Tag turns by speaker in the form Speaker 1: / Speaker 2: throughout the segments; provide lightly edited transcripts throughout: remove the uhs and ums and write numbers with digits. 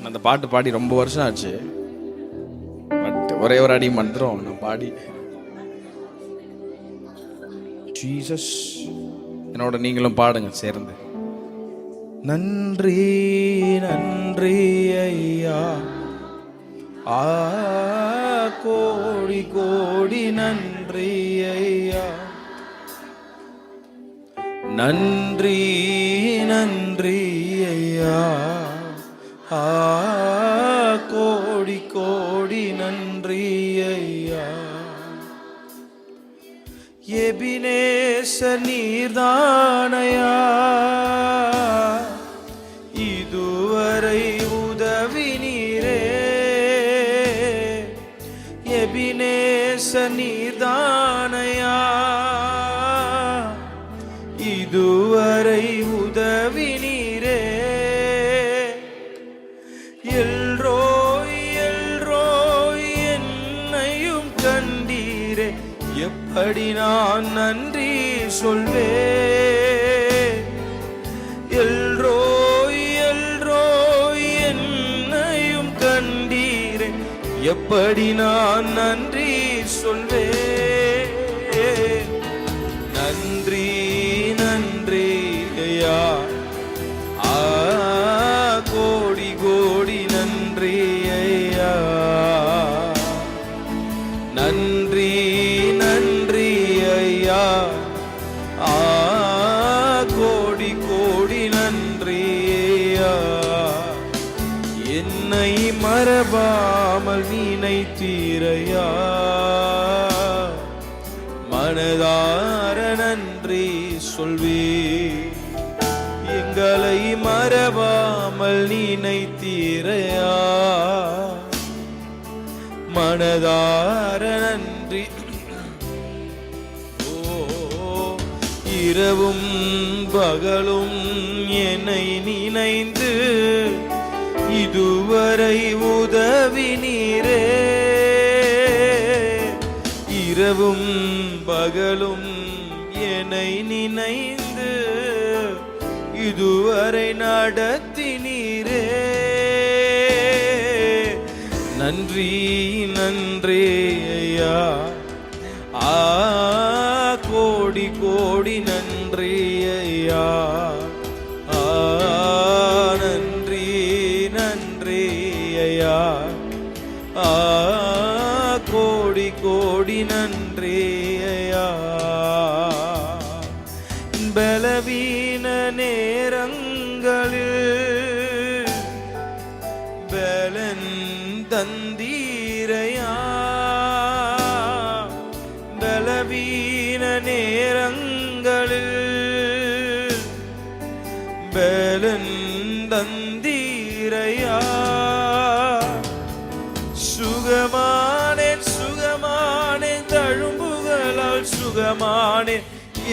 Speaker 1: அந்த பாட்டு பாடி ரொம்ப வருஷம் ஆச்சு. பட் ஒரே ஒரு அடி மந்திரம் நான் பாடி ஜீசஸ் என்னோட நீங்களும் பாடுங்க சேர்ந்து. நன்றி நன்றி ஐயா, கோடி கோடி நன்றி ஐயா. நன்றி நன்றி ஐயா, கோடி கோடி நன்றி ஐயா. எபினேசர் நீர்தானையா, இதுவரை உதவி நீரே. எபினேசர் நீர்தானையா, இதுவரை உதவி நீரே. எல்ரோய் எல்ரோய் என்னையும் கண்டீரே, எப்படி நான் நன்றி சொல்வேன். எல்ரோய் எல்ரோய் என்னையும் கண்டீரே, எப்படி நான் நன்றி சொல்வேன். நன்றி நன்றி ஐயா, கோடி கோடி நன்றி ஐயா. நன்றி நன்றி ஐயா, கோடி கோடி நன்றி ஐயா. என்னை மறவாமல் நினைத்தீரையா, மனதார நன்றி சொல்வே. எங்களை மறவாமல் நினைத்தீரையா, மனதார நன்றி. ஓ இரவும் பகலும் என்னை நினைந்து இதுவரை உதவி நீரே. இரவும் பகலும் என்னை நினைந்து இதுவரை நடத்தி நீரே. நன்றி நன்றி ஐயா, கோடி கோடி நன்றி ஐயா. நன்றி நன்றி ஐயா, கோடி கோடி நன்றி ஐயா. பலவீன நேரங்களில் பலன் தந்தீரையா. பலவீன நேரங்களில் பலன் தந்தீரையா. சுகமானேன் சுகமானேன் தழும்புகளால் சுகமானேன்,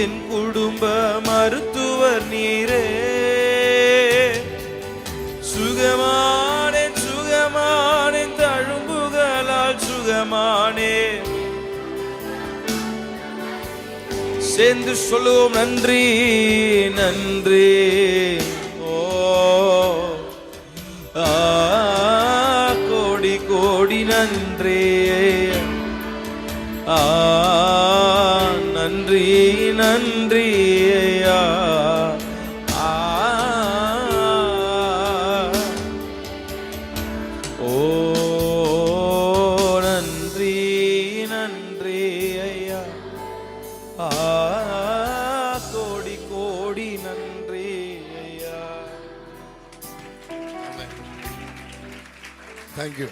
Speaker 1: என் குடும்ப மருத்துவர் நீரே. சுகமானேன் சுகமானேன் தழும்புகளால் சுகமானேன். சேர்ந்து சொல்லுவோம் நன்றி நன்றி. ஓ கோடி கோடி நன்றி. நன்றி நன்றி ஐயா. ஓ நன்றி நன்றி ஐயா, கோடி கோடி நன்றி ஐயா.
Speaker 2: Thank you.